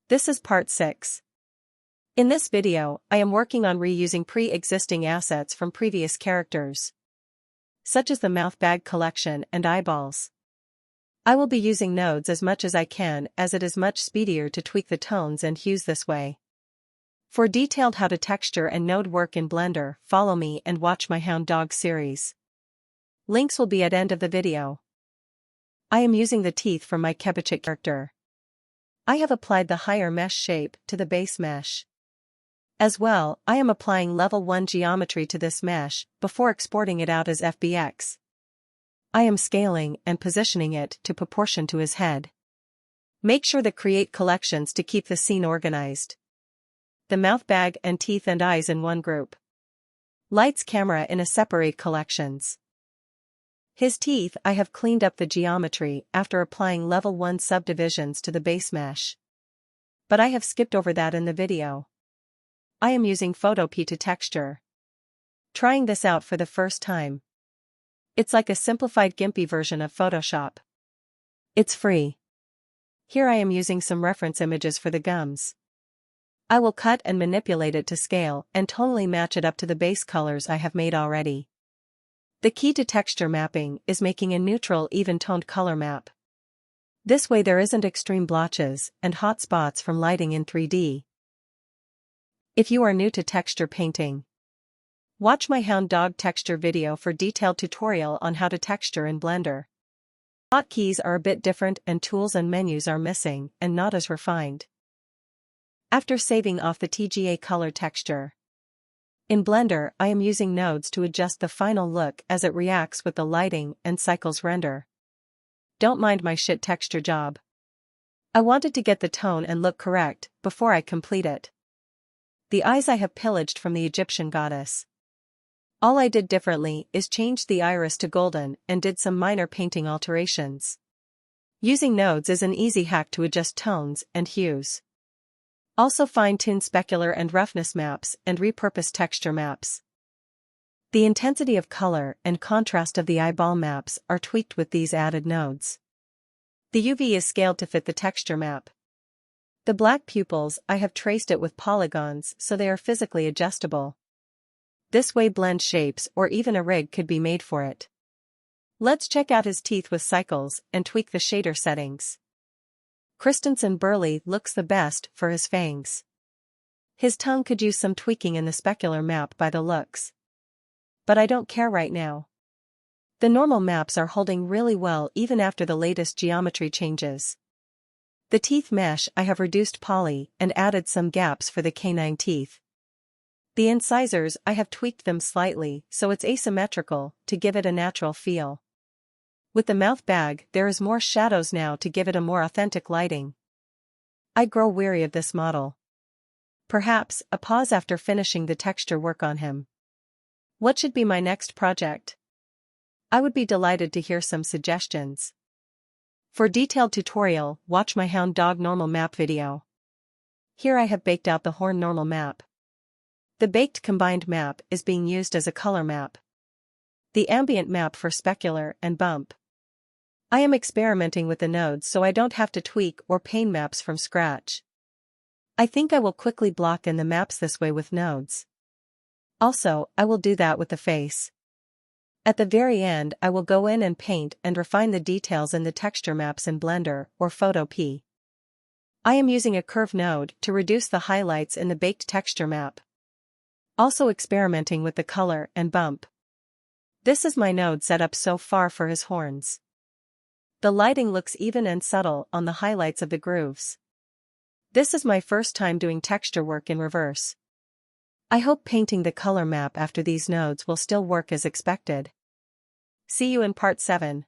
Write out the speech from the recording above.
This is part 6. In this video, I am working on reusing pre-existing assets from previous characters, such as the mouth bag collection and eyeballs. I will be using nodes as much as I can as it is much speedier to tweak the tones and hues this way. For detailed how to texture and node work in Blender, follow me and watch my Hound Dog series. Links will be at end of the video. I am using the teeth from my Kebichik character. I have applied the higher mesh shape to the base mesh. As well, I am applying level 1 geometry to this mesh before exporting it out as FBX. I am scaling and positioning it to proportion to his head. Make sure to create collections to keep the scene organized. The mouth bag and teeth and eyes in one group. Lights camera in a separate collections. His teeth I have cleaned up the geometry after applying level 1 subdivisions to the base mesh. But I have skipped over that in the video. I am using Photopea to texture. Trying this out for the first time. It's like a simplified gimpy version of Photoshop. It's free. Here I am using some reference images for the gums. I will cut and manipulate it to scale and tonally match it up to the base colors I have made already. The key to texture mapping is making a neutral even-toned color map. This way there isn't extreme blotches and hot spots from lighting in 3D. If you are new to texture painting, watch my Hound Dog texture video for detailed tutorial on how to texture in Blender. Hotkeys are a bit different and tools and menus are missing and not as refined. After saving off the TGA color texture, in Blender I am using nodes to adjust the final look as it reacts with the lighting and cycles render. Don't mind my shit texture job. I wanted to get the tone and look correct before I complete it. The eyes I have pillaged from the Egyptian goddess. All I did differently is change the iris to golden and did some minor painting alterations. Using nodes is an easy hack to adjust tones and hues. Also fine-tune specular and roughness maps and repurpose texture maps. The intensity of color and contrast of the eyeball maps are tweaked with these added nodes. The UV is scaled to fit the texture map. The black pupils I have traced it with polygons so they are physically adjustable. This way blend shapes or even a rig could be made for it. Let's check out his teeth with cycles and tweak the shader settings. Christensen Burley looks the best for his fangs. His tongue could use some tweaking in the specular map by the looks. But I don't care right now. The normal maps are holding really well even after the latest geometry changes. The teeth mesh I have reduced poly and added some gaps for the canine teeth. The incisors I have tweaked them slightly so it's asymmetrical to give it a natural feel. With the mouth bag there is more shadows now to give it a more authentic lighting. I grow weary of this model. Perhaps a pause after finishing the texture work on him. What should be my next project? I would be delighted to hear some suggestions. For detailed tutorial, watch my Hound Dog normal map video. Here I have baked out the horn normal map. The baked combined map is being used as a color map. The ambient map for specular and bump. I am experimenting with the nodes so I don't have to tweak or paint maps from scratch. I think I will quickly block in the maps this way with nodes. Also, I will do that with the face. At the very end I will go in and paint and refine the details in the texture maps in Blender or Photopea. I am using a curve node to reduce the highlights in the baked texture map. Also experimenting with the color and bump. This is my node set up so far for his horns. The lighting looks even and subtle on the highlights of the grooves. This is my first time doing texture work in reverse. I hope painting the color map after these nodes will still work as expected. See you in part 7.